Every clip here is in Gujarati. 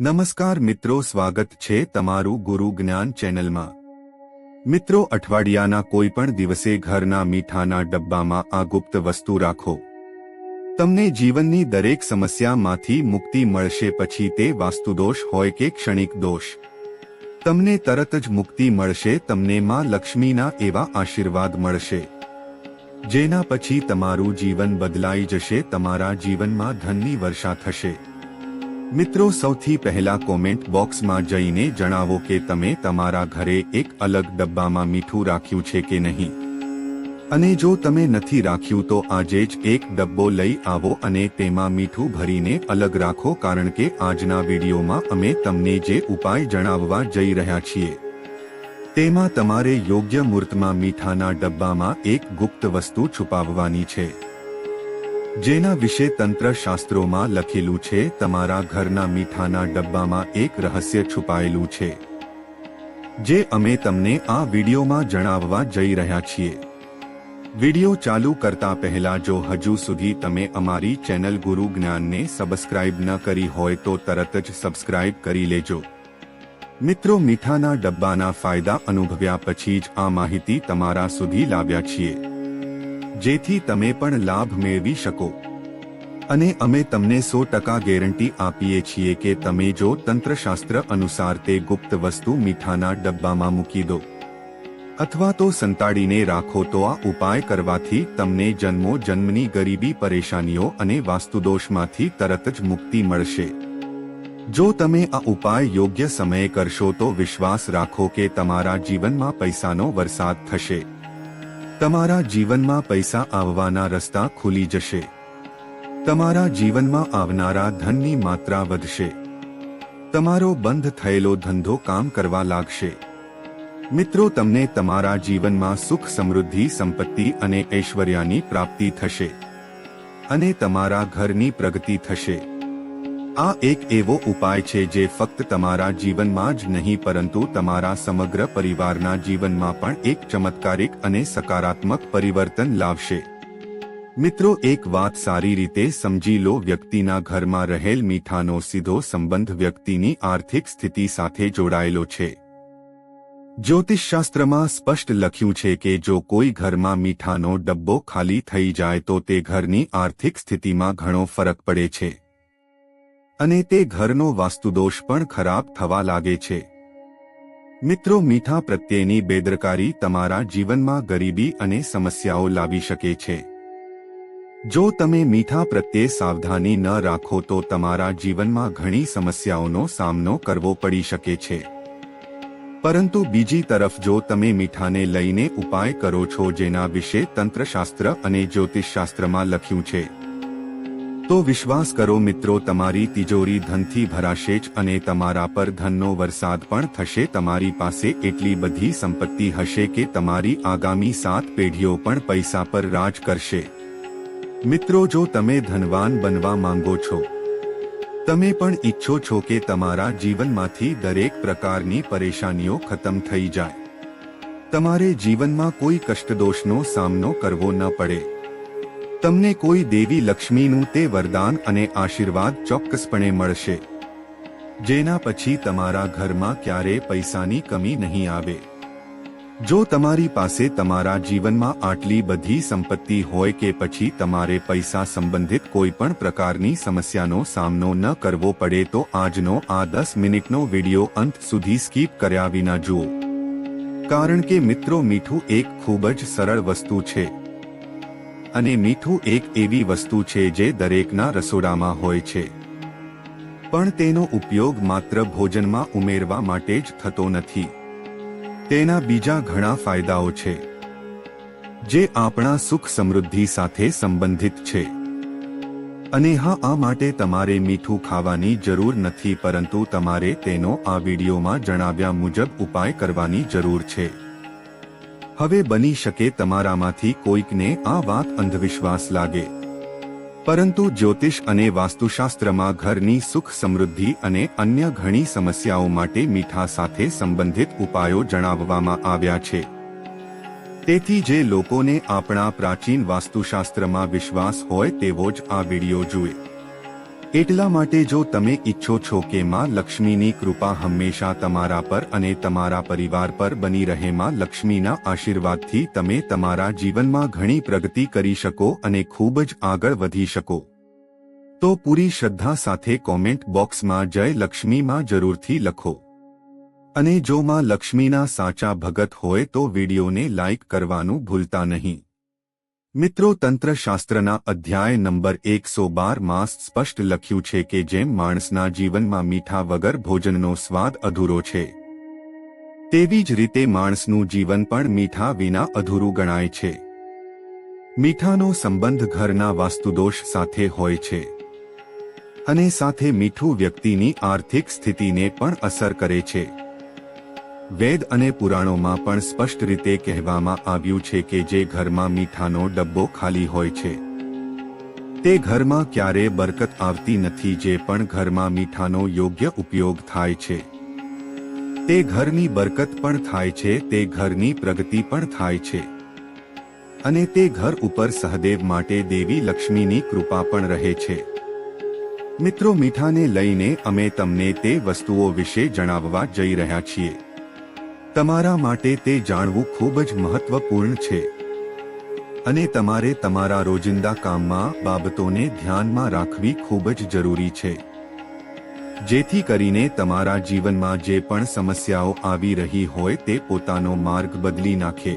નમસ્કાર મિત્રો, સ્વાગત છે તમારું ગુરુ જ્ઞાન ચેનલમાં। મિત્રો, અઠવાડિયાના કોઈ પણ દિવસે ઘરના મીઠાના ડબ્બામાં આ ગુપ્ત વસ્તુ રાખો। તમને જીવનની દરેક સમસ્યામાંથી મુક્તિ મળશે, પછી તે વાસ્તુદોષ હોય કે ક્ષણિક દોષ। તમને તરત જ મુક્તિ મળશે। તમને માં લક્ષ્મીના એવા આશીર્વાદ મળશે જેના પછી તમારું જીવન બદલાઈ જશે। તમારા જીવનમાં ધનની વર્ષા થશે। મિત્રો, સૌથી પહેલા કોમેન્ટ બોક્સમાં જઈને જણાવો કે તમે તમારા ઘરે એક અલગ ડબ્બામાં મીઠું રાખ્યું છે કે નહીં, અને જો તમે નથી રાખ્યું તો આજે જ એક ડબ્બો લઈ આવો અને તેમાં મીઠું ભરીને અલગ રાખો, કારણ કે આજના વિડીયોમાં અમે તમને જે ઉપાય જણાવવા જઈ રહ્યા છીએ તેમાં તમારે યોગ્ય મુહૂર્તમાં મીઠાના ડબ્બામાં એક ગુપ્ત વસ્તુ છુપાવવાની છે, જેના વિશે તંત્ર શાસ્ત્રોમાં લખેલું છે। તમારા ઘરના મીઠાના ડબ્બામાં એક રહસ્ય છુપાયેલું છે, જે અમે તમને આ વિડીયોમાં જણાવવા જઈ રહ્યા છીએ। વિડીયો ચાલુ કરતા પહેલા જો હજુ સુધી તમે અમારી ચેનલ ગુરુ જ્ઞાનને સબસ્ક્રાઇબ ન કરી હોય તો તરત જ સબસ્ક્રાઇબ કરી લેજો। મિત્રો, મીઠાના ડબ્બાના ફાયદા અનુભવ્યા પછી જ આ માહિતી તમારા સુધી લાવ્યા છીએ, જેથી તમે પણ લાભ મેળવી શકો, અને અમે તમને 100% ગેરંટી આપીએ છીએ કે તમે જો તંત્રશાસ્ત્ર અનુસાર તે ગુપ્ત વસ્તુ મીઠાના ડબ્બામાં મૂકી દો અથવા તો સંતાડીને રાખો તો આ ઉપાય કરવાથી તમને જન્મો જન્મની ગરીબી, પરેશાનીઓ અને વાસ્તુદોષમાંથી તરત જ મુક્તિ મળશે। જો તમે આ ઉપાય યોગ્ય સમયે કરશો તો વિશ્વાસ રાખો કે તમારા જીવનમાં પૈસાનો વરસાદ થશે। તમારા જીવનમાં પૈસા આવવાના રસ્તા ખુલી જશે। તમારા જીવનમાં આવનારા ધનની માત્રા વધશે। તમારો બંધ થયેલો ધંધો કામ કરવા લાગશે। મિત્રો, તમને તમારા જીવનમાં સુખ, સમૃદ્ધિ, સંપત્તિ અને ઐશ્વર્યની પ્રાપ્તિ થશે અને તમારા ઘરની પ્રગતિ થશે। આ એક એવો ઉપાય છે જે ફક્ત તમારા જીવનમાં જ નહીં પરંતુ તમારા સમગ્ર પરિવારના જીવનમાં પણ એક ચમત્કારિક અને સકારાત્મક પરિવર્તન લાવશે। મિત્રો, એક વાત સારી રીતે સમજી લો, વ્યક્તિના ઘરમાં રહેલ મીઠાનો સીધો સંબંધ વ્યક્તિની આર્થિક સ્થિતિ સાથે જોડાયેલો છે। જ્યોતિષશાસ્ત્રમાં સ્પષ્ટ લખ્યું છે કે જો કોઈ ઘરમાં મીઠાનો ડબ્બો ખાલી થઈ જાય તો તે ઘરની આર્થિક સ્થિતિમાં ઘણો ફરક પડે છે અને તે ઘરનો વાસ્તુદોષ પણ ખરાબ થવા લાગે છે। મિત્રો, મીઠા પ્રત્યેની બેદરકારી તમારા જીવનમાં ગરીબી અને સમસ્યાઓ લાવી શકે છે। જો તમે મીઠા પ્રત્યે સાવધાની ન રાખો તો તમારા જીવનમાં ઘણી સમસ્યાઓનો સામનો કરવો પડી શકે છે, પરંતુ બીજી તરફ જો તમે મીઠાને લઈને ઉપાય કરો છો જેના વિશે તંત્રશાસ્ત્ર અને જ્યોતિષશાસ્ત્રમાં લખ્યું છે તો વિશ્વાસ કરો મિત્રો, તમારી તિજોરી ધનથી ભરાશે જ અને તમારા પર ધનનો વરસાદ પણ થશે। તમારી પાસે એટલી બધી સંપત્તિ હશે કે તમારી આગામી 7 પેઢીઓ પણ પૈસા પર રાજ કરશે। મિત્રો, જો તમે ધનવાન બનવા માંગો છો, તમે પણ ઈચ્છો છો કે તમારા જીવનમાંથી દરેક પ્રકારની પરેશાનીઓ ખતમ થઈ જાય, તમારે જીવનમાં કોઈ કષ્ટદોષનો સામનો કરવો ન પડે, તમને કોઈ દેવી લક્ષ્મીનું તે વરદાન અને આશીર્વાદ ચોક્કસપણે મળશે, જેના પછી તમારા ઘરમાં ક્યારેય પૈસાની કમી નહીં આવે। જો તમારી પાસે તમારા જીવનમાં આટલી બધી સંપત્તિ હોય કે પછી તમારે પૈસા સંબંધિત કોઈ પણ પ્રકારની સમસ્યાનો સામનો ન કરવો પડે તો આજનો આ 10 મિનિટનો વિડીયો અંત સુધી સ્કીપ કર્યા વિના જુઓ, કારણ કે મિત્રો, મીઠું એક ખૂબ જ સરળ વસ્તુ છે અને મીઠું એક એવી વસ્તુ છે જે દરેકના રસોડામાં હોય છે, પણ તેનો ઉપયોગ માત્ર ભોજનમાં ઉમેરવા માટે જ થતો નથી। તેના બીજા ઘણા ફાયદાઓ છે જે આપણા સુખ સમૃદ્ધિ સાથે સંબંધિત છે। અને હા, આ માટે તમારે મીઠું ખાવાની જરૂર નથી, પરંતુ તમારે તેનો આ વિડીયોમાં જણાવ્યા મુજબ ઉપાય કરવાની જરૂર છે। હવે બની શકે તમારામાંથી કોઈકને આ વાત અંધવિશ્વાસ લાગે, પરંતુ જ્યોતિષ અને વાસ્તુશાસ્ત્રમાં ઘરની સુખ, સમૃદ્ધિ અને અન્ય ઘણી સમસ્યાઓ માટે મીઠા સાથે સંબંધિત ઉપાયો જણાવવામાં આવ્યા છે। તેથી જે લોકોને આપણા પ્રાચીન વાસ્તુશાસ્ત્રમાં વિશ્વાસ હોય તેવો જ આ વિડીયો જુએ। એટલા માટે જો તમે ઈચ્છો છો કે માં લક્ષ્મીની કૃપા હંમેશા તમારા પર અને તમારા પરિવાર પર બની રહે, માં લક્ષ્મીના આશીર્વાદથી તમે તમારા જીવનમાં ઘણી પ્રગતિ કરી શકો અને ખૂબ જ આગળ વધી શકો, તો પૂરી શ્રદ્ધા સાથે કોમેન્ટ બોક્સમાં જય લક્ષ્મી માં જરૂરથી લખો. અને જો માં લક્ષ્મીના સાચા ભગત હોય તો વિડીયોને લાઇક કરવાનું ભૂલતા નહીં. મિત્રો, તંત્રશાસ્ત્રના અધ્યાય નંબર 112 માં સ્પષ્ટ લખ્યું છે કે જેમ માણસના જીવનમાં મીઠા વગર ભોજનનો સ્વાદ અધૂરો છે, તેવી જ રીતે માણસનું જીવન પણ મીઠા વિના અધૂરું ગણાય છે. મીઠાનો સંબંધ ઘરના વાસ્તુદોષ સાથે હોય છે અને સાથે મીઠું વ્યક્તિની આર્થિક સ્થિતિને પણ અસર કરે છે. વેદ અને પુરાણોમાં પણ સ્પષ્ટ રીતે કહેવામાં આવ્યું છે કે જે ઘરમાં મીઠાનો ડબ્બો ખાલી હોય છે તે ઘરમાં ક્યારેય બરકત આવતી નથી. જે પણ ઘરમાં મીઠાનો યોગ્ય ઉપયોગ થાય છે તે ઘરની બરકત પણ થાય છે, તે ઘરની પ્રગતિ પણ થાય છે અને તે ઘર ઉપર સહદેવ માટે દેવી લક્ષ્મીની કૃપા પણ રહે છે. મિત્રો, મીઠાને લઈને અમે તમને તે વસ્તુઓ વિશે જણાવવા જઈ રહ્યા છીએ. તમારા માટે તે જાણવું ખૂબ જ મહત્વપૂર્ણ છે અને તમારે તમારા રોજિંદા કામમાં બાબતોને ધ્યાનમાં રાખવી ખૂબ જ જરૂરી છે, જેથી કરીને તમારા જીવનમાં જે પણ સમસ્યાઓ આવી રહી હોય તે પોતાનો માર્ગ બદલી નાખે.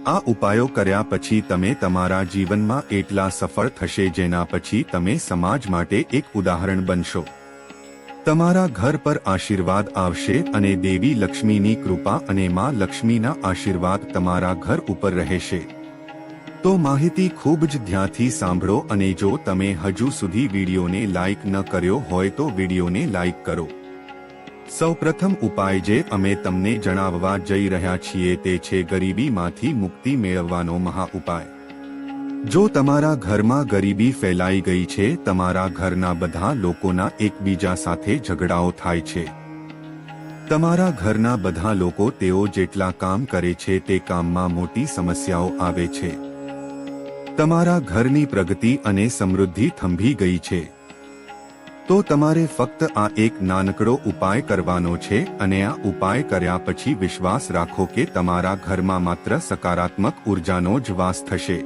આ ઉપાયો કર્યા પછી તમે તમારા જીવનમાં એટલા સફળ થશે જેના પછી તમે સમાજ માટે એક ઉદાહરણ બનશો. તમારા ઘર પર આશીર્વાદ આવશે અને દેવી લક્ષ્મીની કૃપા અને માં લક્ષ્મીના આશીર્વાદ તમારા ઘર ઉપર રહેશે. તો માહિતી ખૂબ જ ધ્યાનથી સાંભળો અને જો તમે હજુ સુધી વિડીયોને લાઇક ન કર્યો હોય તો વિડીયોને લાઇક કરો. સૌપ્રથમ ઉપાય જે અમે તમને જણાવવા જઈ રહ્યા છીએ તે છે ગરીબીમાંથી મુક્તિ મેળવવાનો મહા ઉપાય. જો તમારા ઘરમાં ગરીબી ફેલાઈ ગઈ છે, તમારા ઘરના બધા લોકોના એકબીજા સાથે ઝઘડાઓ થાય છે, તમારા ઘરના બધા લોકો તેઓ જેટલા કામ કરે છે તે કામમાં મોટી સમસ્યાઓ આવે છે, તમારા ઘરની પ્રગતિ અને સમૃદ્ધિ થંભી ગઈ છે, તો તમારે ફક્ત આ એક નાનકડો ઉપાય કરવાનો છે અને આ ઉપાય કર્યા પછી વિશ્વાસ રાખો કે તમારા ઘરમાં માત્ર સકારાત્મક ઉર્જાનો જ વાસ થશે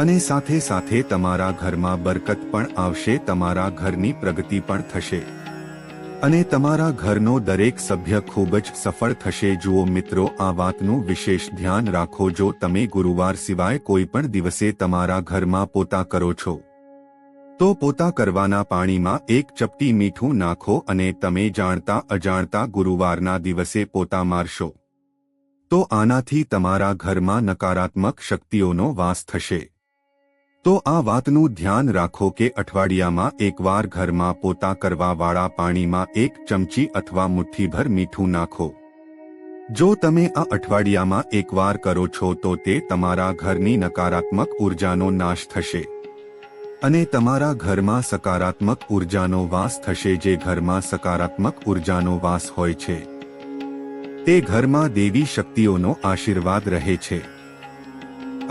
અને સાથે સાથે તમારા ઘરમાં બરકત પણ આવશે, તમારા ઘરની પ્રગતિ પણ થશે અને તમારા ઘરનો દરેક સભ્ય ખૂબ જ સફળ થશે. જુઓ મિત્રો, આ વાતનું વિશેષ ધ્યાન રાખો. જો તમે ગુરુવાર સિવાય કોઈ પણ દિવસે તમારા ઘરમાં પોતા કરો છો તો પોતા કરવાના પાણીમાં એક ચપટી મીઠું નાખો અને તમે જાણતા અજાણતા ગુરુવારના દિવસે પોતા મારશો તો આનાથી તમારા ઘરમાં નકારાત્મક શક્તિઓનો વાસ થશે. તો આ વાતનું ધ્યાન રાખો કે અઠવાડિયામાં એકવાર ઘરમાં પોતા કરવાવાળા પાણીમાં એક ચમચી અથવા મુઠ્ઠીભર મીઠું નાખો. જો તમે આ અઠવાડિયામાં એકવાર કરો છો તો તે તમારા ઘરની નકારાત્મક ઉર્જાનો નાશ થશે અને તમારા ઘરમાં સકારાત્મક ઉર્જાનો વાસ થશે. જે ઘરમાં સકારાત્મક ઉર્જાનો વાસ હોય છે તે ઘરમાં દેવી શક્તિઓનો આશીર્વાદ રહે છે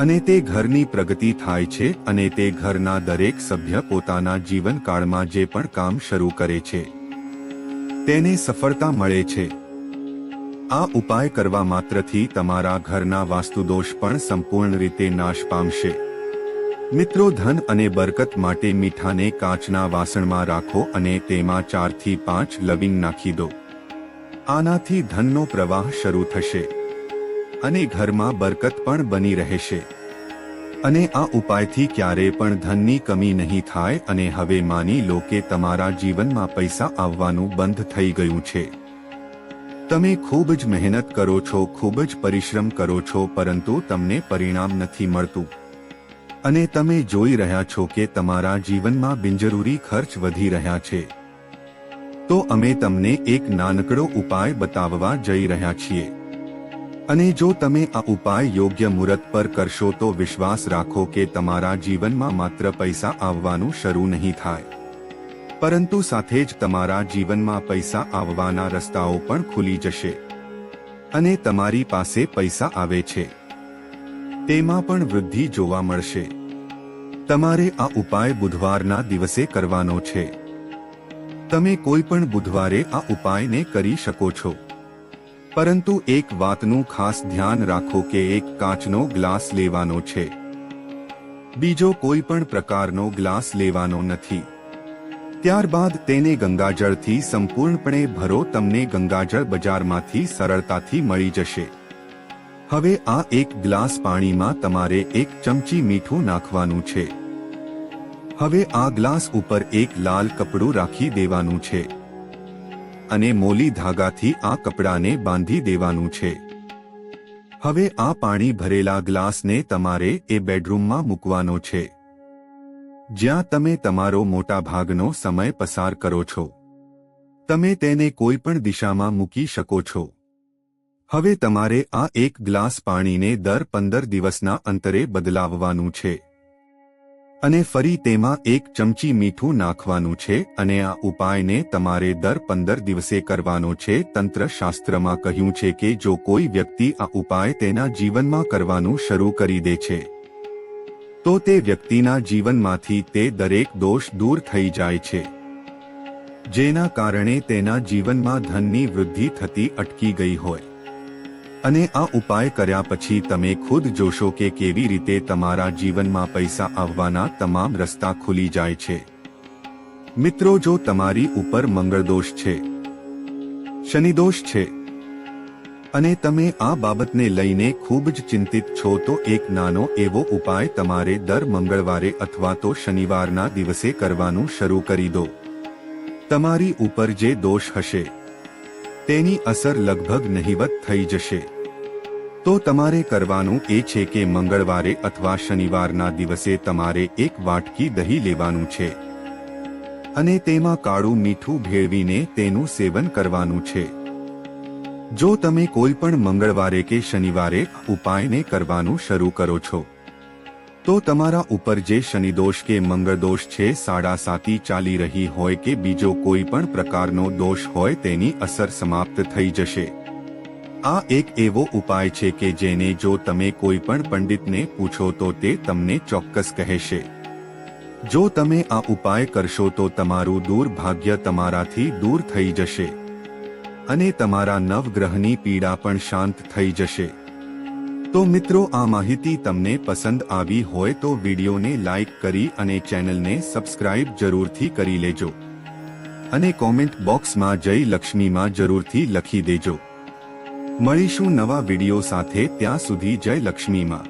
અને તે ઘરની પ્રગતિ થાય છે અને તે ઘરના દરેક સભ્ય પોતાના જીવનકાળમાં જે પણ કામ શરૂ કરે છે તેને સફળતા મળે છે. આ ઉપાય કરવા માત્રથી તમારા ઘરના વાસ્તુદોષ પણ સંપૂર્ણ રીતે નાશ પામશે. મિત્રો, ધન અને બરકત માટે મીઠાને કાચના વાસણમાં રાખો અને તેમાં 4 થી 5 લવિંગ નાખી દો. આનાથી ધનનો પ્રવાહ શરૂ થશે અને ઘરમાં બરકત પણ બની રહેશે અને આ ઉપાયથી ક્યારેય પણ ધનની કમી નહીં થાય. અને હવે માની લો કે તમારા જીવનમાં પૈસા આવવાનું બંધ થઈ ગયું છે. તમે ખૂબ જ મહેનત કરો છો, ખૂબ જ પરિશ્રમ કરો છો, પરંતુ તમને પરિણામ નથી મળતું અને તમે જોઈ રહ્યા છો કે તમારા જીવનમાં બિનજરૂરી ખર્ચ વધી રહ્યા છે. તો અમે તમને એક નાનકડો ઉપાય બતાવવા જઈ રહ્યા છીએ અને જો તમે આ ઉપાય યોગ્ય મુહૂર્ત પર કરશો તો વિશ્વાસ રાખો કે તમારા જીવનમાં માત્ર પૈસા આવવાનું શરૂ નહીં થાય, પરંતુ સાથે જ તમારા જીવનમાં પૈસા આવવાના રસ્તાઓ પણ ખુલી જશે અને તમારી પાસે પૈસા આવે છે તેમાં પણ વૃદ્ધિ જોવા મળશે. તમારે આ ઉપાય બુધવારના દિવસે કરવાનો છે. તમે કોઈ પણ બુધવારે આ ઉપાયને કરી શકો છો. પરંતુ એક વાતનું ખાસ ધ્યાન રાખો કે એક કાચનો ગ્લાસ લેવાનો છે. બીજો કોઈ પણ પ્રકારનો ગ્લાસ લેવાનો નથી. ત્યારબાદ તેને ગંગાજળથી સંપૂર્ણપણે ભરો. તમને ગંગાજળ બજારમાંથી સરળતાથી મળી જશે. હવે આ એક ગ્લાસ પાણીમાં તમારે 1 ચમચી મીઠું નાખવાનું છે. હવે આ ગ્લાસ ઉપર એક લાલ કપડું રાખી દેવાનું છે અને મોલી ધાગાથી આ કપડાને બાંધી દેવાનું છે. હવે આ પાણી ભરેલા ગ્લાસને તમારે એ બેડરૂમમાં મૂકવાનો છે જ્યાં તમે તમારો મોટા ભાગનો સમય પસાર કરો છો. તમે તેને કોઈ પણ દિશામાં મૂકી શકો છો. હવે તમારે આ એક ગ્લાસ પાણીને દર 15 દિવસના અંતરે બદલાવવાનું છે અને ફરી તેમાં 1 ચમચી મીઠું નાખવાનું છે અને આ ઉપાયને તમારે દર 15 દિવસે કરવાનો છે. તંત્રશાસ્ત્રમાં કહ્યું છે કે જો કોઈ વ્યક્તિ આ ઉપાય તેના જીવનમાં કરવાનું શરૂ કરી દે છે તો તે વ્યક્તિના જીવનમાંથી તે દરેક દોષ દૂર થઈ જાય છે, જેના કારણે તેના જીવનમાં ધનની વૃદ્ધિ થતી અટકી ગઈ હોય. અને આ ઉપાય કર્યા પછી તમે ખુદ જોશો કે કેવી રીતે તમારા જીવનમાં પૈસા આવવાના તમામ રસ્તા ખુલી જાય છે. મિત્રો, જો તમારી ઉપર મંગળદોષ છે, શનિદોષ છે અને તમે આ બાબતને લઈને ખૂબ જ ચિંતિત છો તો એક નાનો એવો ઉપાય તમારે દર મંગળવારે અથવા તો શનિવારના દિવસે કરવાનું શરૂ કરી દો. તમારી ઉપર જે દોષ હશે તેની અસર લગભગ નહિવત થઈ જશે. તો તમારે કરવાનું એ છે કે મંગળવારે અથવા શનિવારના દિવસે તમારે 1 વાટકી દહીં લેવાનું છે અને તેમાં કાળું મીઠું ભેળવીને તેનું સેવન કરવાનું છે. જો તમે કોઈ પણ મંગળવારે કે શનિવારે ઉપાયને કરવાનું શરૂ કરો છો તો તમારા ઉપર જે શનિદોષ કે મંગળદોષ છે, સાડાસાતી ચાલી રહી હોય કે બીજો કોઈ પણ પ્રકારનો દોષ હોય તેની અસર સમાપ્ત થઈ જશે. આ એક એવો ઉપાય છે કે જેને જો તમે કોઈ પણ પંડિતને પૂછો તો તે તમને ચોક્કસ કહેશે. જો તમે આ ઉપાય કરશો તો તમારું દુર્ભાગ્ય તમારાથી દૂર થઈ જશે અને તમારા નવગ્રહની પીડા પણ શાંત થઈ જશે. તો મિત્રો, આ માહિતી તમને પસંદ આવી હોય તો વિડીયોને લાઈક કરી અને ચેનલને સબસ્ક્રાઇબ જરૂરથી કરી લેજો અને કોમેન્ટ બોક્સમાં જય લક્ષ્મીમાં જરૂરથી લખી દેજો. મળીશું નવા વિડીયો સાથે. ત્યાં સુધી જય લક્ષ્મીમાં.